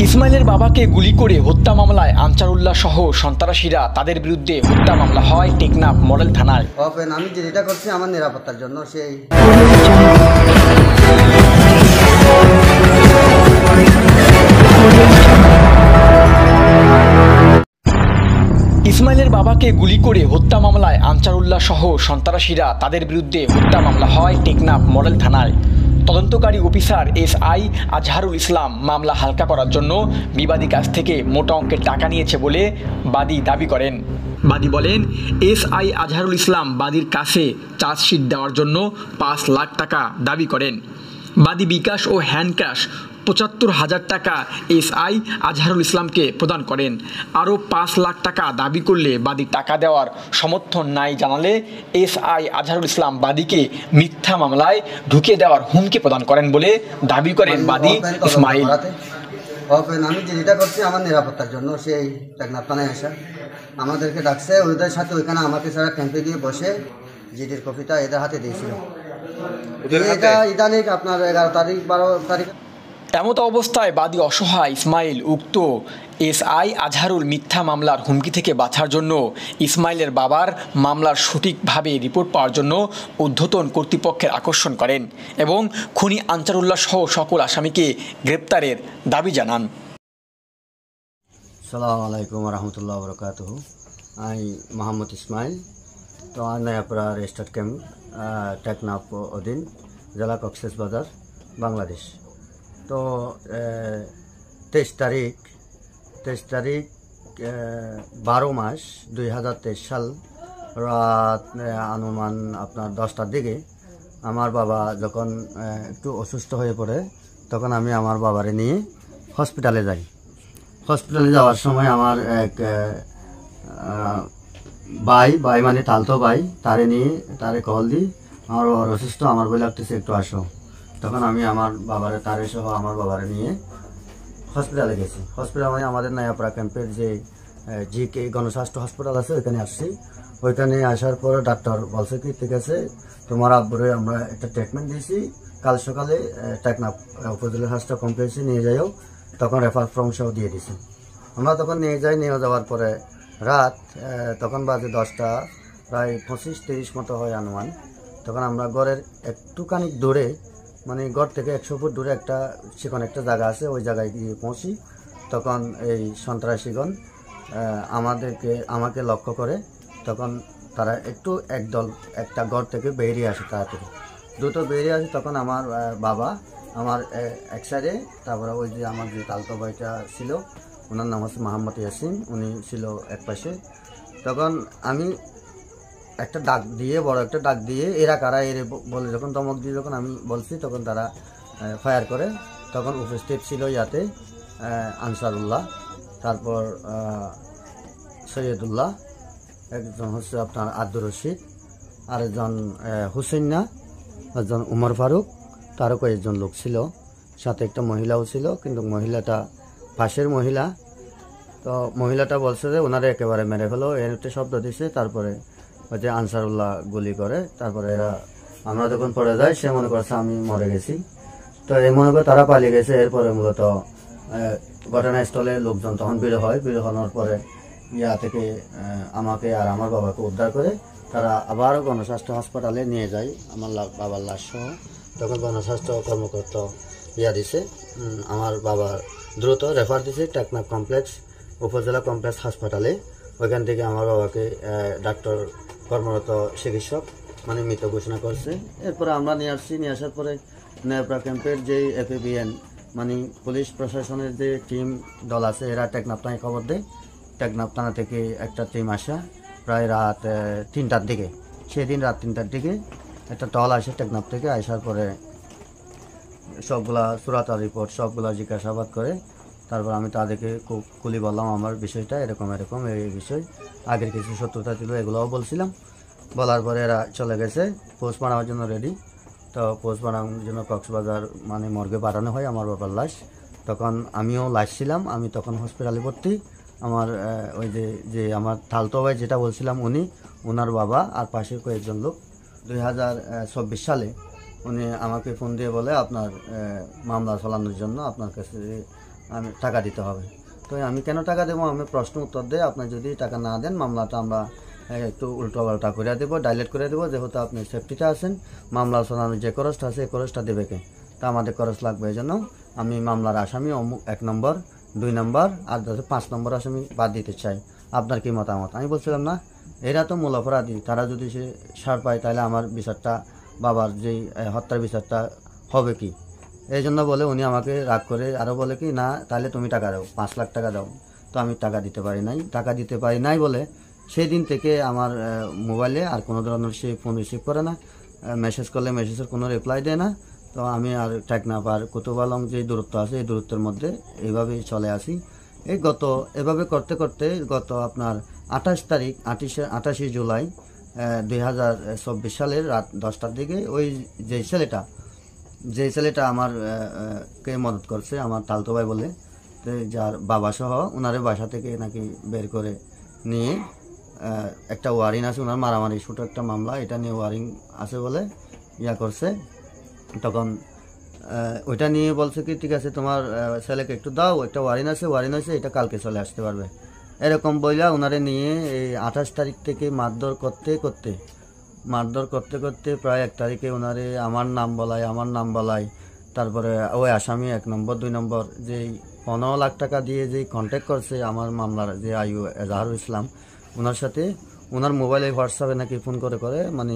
ইসমাইলের বাবাকে গুলি করে হত্যা মামলায় আনসারুল্লাহ সহ সন্ত্রাসীরা তাদের বিরুদ্ধে হত্যা মামলা হয় টেকনাফ মডেল থানায়। আমি যেটা করছি আমার নিরাপত্তার জন্য সেই ইসমাইলের বাবাকে গুলি করে হত্যা মামলায় আনসারুল্লাহ সহ সন্ত্রাসীরা তাদের বিরুদ্ধে হত্যা মামলা হয় টেকনাফ মডেল থানায়। তদন্তকারী অফিসার এসআই আজহারুল ইসলাম মামলা হালকা করার জন্য বিবাদী কাছ থেকে মোটা অঙ্কের টাকা নিয়েছে বলে বাদী দাবি করেন। বাদী বলেন, এসআই আজহারুল ইসলাম বাদীর কাছে চার্জশিট দেওয়ার জন্য 5 লাখ টাকা দাবি করেন। বাদী বিকাশ ও হ্যান্ড ক্যাশ ৭৫,০০০ টাকা এসআই আজহারুল ইসলামকে প্রদান করেন। আরও 5 লাখ টাকা দাবি করলে বাদী টাকা দেওয়ার সমর্থন নাই জানালে এসআই আজহারুল ইসলাম বাদীকে মিথ্যা মামলায় ঢুকিয়ে দেওয়ার হুমকি প্রদান করেন বলে দাবি করেন বাদী ইসমাইল। আমি যেটা করছি আমার নিরাপত্তার জন্য সেই টেকনাফ থানায় আসা আমাদেরকে ডাকছে, ওদের সাথে ওইখানে আমাকে সারা ক্যাম্পে গিয়ে বসে জিডির কপিটা এদের হাতে দিয়েছিল। এটা ইদানিক আপনার 11 তারিখ 12 তারিখ। এমত অবস্থায় বাদী অসহায় ইসমাইল উক্ত এসআই আজহারুল মিথ্যা মামলার হুমকি থেকে বাঁচার জন্য ইসমাইলের বাবার মামলার সঠিকভাবে রিপোর্ট পাওয়ার জন্য ঊর্ধ্বতন কর্তৃপক্ষের আকর্ষণ করেন এবং খুনি আনসারুল্লাহ সহ সকল আসামিকে গ্রেপ্তারের দাবি জানান। আসসালামু আলাইকুম রহমতুল্লাহ বরকাতুহু। আমি মোহাম্মদ ইসমাইল, তো নয়াপাড়া রেজিস্টার্ড ক্যাম্প টেকনাফ অধীন, জেলা কক্সবাজার, বাংলাদেশ। তো 23 তারিখ 12 মাস 2023 সাল রাত অনুমান আপনার 10টার দিকে আমার বাবা যখন একটু অসুস্থ হয়ে পড়ে, তখন আমি আমার বাবারে নিয়ে হসপিটালে যাই। হসপিটালে যাওয়ার সময় আমার এক ভাই মানে তালতো ভাই, তারে কল দিই, আমার বাবার অসুস্থ, আমার বই লাগতেছে একটু আসো। তখন আমি আমার বাবারে তারে সহ আমার বাবারে নিয়ে হসপিটালে গেছি। হসপিটাল মানে আমাদের নয়াপাড়া ক্যাম্পের যে জিকে গণস্বাস্থ্য হসপিটাল আছে ওইখানে আসছি। ওইখানে আসার পর ডাক্তার বলছে কি, ঠিক আছে তোমার আব্বুরে আমরা একটা ট্রিটমেন্ট দিয়েছি, কাল সকালে টেকনাফ উপজেলা স্বাস্থ্য কমপ্লেক্সে নিয়ে যাইও। তখন রেফার ফর্ম সহ দিয়ে দিছি। আমরা তখন নিয়ে যাওয়ার পরে রাত তখন বাজে 10টা, প্রায় 25-30 মতো হয় অনুমান। তখন আমরা ঘরের একটুখানি দূরে, মানে ঘর থেকে 100 ফুট দূরে একটা সেখানে একটা জায়গা আছে, ওই জায়গায় গিয়ে পৌঁছি। তখন এই সন্ত্রাসীগণ আমাকে লক্ষ্য করে, তখন তারা একটু একদল একটা ঘর থেকে বেরিয়ে আসে, তাড়াতাড়ি দ্রুত বেরিয়ে আসে। তখন আমার বাবা আমার এক সাইডে, তারপরে ওই যে আমার যে তালতো ভাইটা ছিল ওনার নাম হচ্ছে মোহাম্মদ ইয়াসিন, উনি ছিল এক পাশে। তখন আমি একটা ডাক দিয়ে, বড় একটা ডাক দিয়ে, এরা কারা এরে বলে যখন ধমক দিয়ে যখন আমি বলছি, তখন তারা ফায়ার করে। তখন উপস্থিত ছিল ইয়াতে আনসারুল্লাহ, তারপর সৈয়দুল্লাহ, একজন হচ্ছে আপনার আব্দুর রশিদ, আরেকজন হুসেন্না, একজন উমর ফারুক, তারও কয়েকজন লোক ছিল, সাথে একটা মহিলাও ছিল। কিন্তু মহিলাটা পাশের মহিলা, তো মহিলাটা বলছে যে ওনারা একেবারে মেরে ফেলো, এর একটা শব্দ দিছে। তারপরে ওই যে আনসারুল্লাহ গুলি করে। তারপরে আমরা যখন পড়ে যাই, সে মনে করছে আমি মরে গেছি, তো এই মনে করে তারা পালিয়ে গেছে। এরপরে মূলত ঘটনাস্থলে লোকজন তখন বের হয়। বের হওয়ার পরে ইয়া থেকে আমাকে আর আমার বাবাকে উদ্ধার করে তারা আবারও গণস্বাস্থ্য হাসপাতালে নিয়ে যায় আমার বাবার লাশ সহ। তখন গণস্বাস্থ্য কর্মকর্তা দিছে, আমার বাবার দ্রুত রেফার দিছে টেকনাফ কমপ্লেক্স উপজেলা কমপ্লেক্স হাসপাতালে। ওইখান থেকে আমার বাবাকে ডাক্তার কর্মরত চিকিৎসক মানে মৃত ঘোষণা করছে। এরপরে আমরা নিয়ে আসছি। নিয়ে আসার পরে নয়াপাড়া ক্যাম্পের যে এপিবিএন মানে পুলিশ প্রশাসনের যে টিম দল আছে, এরা টেকনাফ থানায় খবর দেয়। টেকনাফ থানা থেকে একটা টিম আসা প্রায় রাত 3টার দিকে, সেদিন রাত 3টার দিকে একটা দল আসে টেকনাফ থেকে। আসার পরে সবগুলা সুরাতা রিপোর্ট সবগুলা জিজ্ঞাসাবাদ করে। তারপর আমি তাদেরকে খুলি বললাম আমার বিষয়টা এরকম এই বিষয়, আগের কিছু শত্রুতা ছিল এগুলোও বলছিলাম। বলার পরে এরা চলে গেছে পোস্টমর্টমের জন্য রেডি। তো পোস্টমর্টমের জন্য কক্সবাজার মানে মর্গে পাঠানো হয় আমার বাবার লাশ। তখন আমিও লাশ ছিলাম, আমি তখন হসপিটালে ভর্তি। আমার ওই যে আমার থালতো ভাই যেটা বলছিলাম ওনার বাবা আর পাশের কয়েকজন লোক 2024 সালে উনি আমাকে ফোন দিয়ে বলে আপনার মামলা চালানোর জন্য আপনার কাছে আমি টাকা দিতে হবে। তো আমি কেন টাকা দেবো, আমি প্রশ্ন উত্তর দেয়, আপনি যদি টাকা না দেন মামলাটা আমরা একটু উল্টোপাল্টা করে দেবো, ডাইলেট করে দেবো, যেহেতু আপনি সেফটিতে আছেন, মামলা শোনানোর যে খরচটা আছে এই খরচটা দেবে কে, তা আমাদের খরচ লাগবে। এই জন্য আমি মামলার আসামি 1 নম্বর 2 নম্বর আর 5 নম্বর আসামি বাদ দিতে চাই, আপনার কি মতামত? আমি বলছিলাম না, এরা তো মূল অপরাধী, তারা যদি সে ছাড় পায় তাহলে আমার বিচারটা, বাবার যেই হত্যার বিচারটা হবে কি? এই জন্য বলে উনি আমাকে রাগ করে আরও বলে কি, না তাহলে তুমি টাকা দাও, 5 লাখ টাকা দাও। তো আমি টাকা দিতে পারি নাই বলে সেই দিন থেকে আমার মোবাইলে আর কোনো ধরনের সে ফোন রিসিভ করে না, মেসেজ করলে মেসেজের কোনো রিপ্লাই দেয় না। তো আমি আর টেকনাফ আর কুতুব আলম যে দূরত্ব আছে এই দূরত্বের মধ্যে এইভাবেই চলে আসি। এভাবে করতে করতে গত আপনার 28 জুলাই 2024 সালের রাত 10টার দিকে ওই যে ছেলেটা আমার কে মদত করছে, আমার তালতো ভাই বলে, যার বাবা সহ ওনারের বাসা থেকে নাকি বের করে নিয়ে একটা ওয়ারিং আছে, ওনার মারামারি ছোটো একটা মামলা, এটা নিয়ে ওয়ারিং আছে বলে করছে। তখন ওইটা নিয়ে বলছে কি, ঠিক আছে তোমার ছেলেকে একটু দাও, একটা ওয়ারিং আছে, এটা কালকে চলে আসতে পারবে, এরকম বইলা ওনারে নিয়ে এই 28 তারিখ থেকে মারধর করতে করতে প্রায় 1 তারিখে ওনারে আমার নাম বলায়। তারপরে ওই আসামি 1 নম্বর 2 নম্বর যেই 15 লাখ টাকা দিয়ে যেই কন্ট্যাক্ট করছে আমার মামলার যে আইয়ু এজাহারুল ইসলাম, ওনার সাথে ওনার মোবাইলে হোয়াটসঅ্যাপে নাকি ফোন করে মানে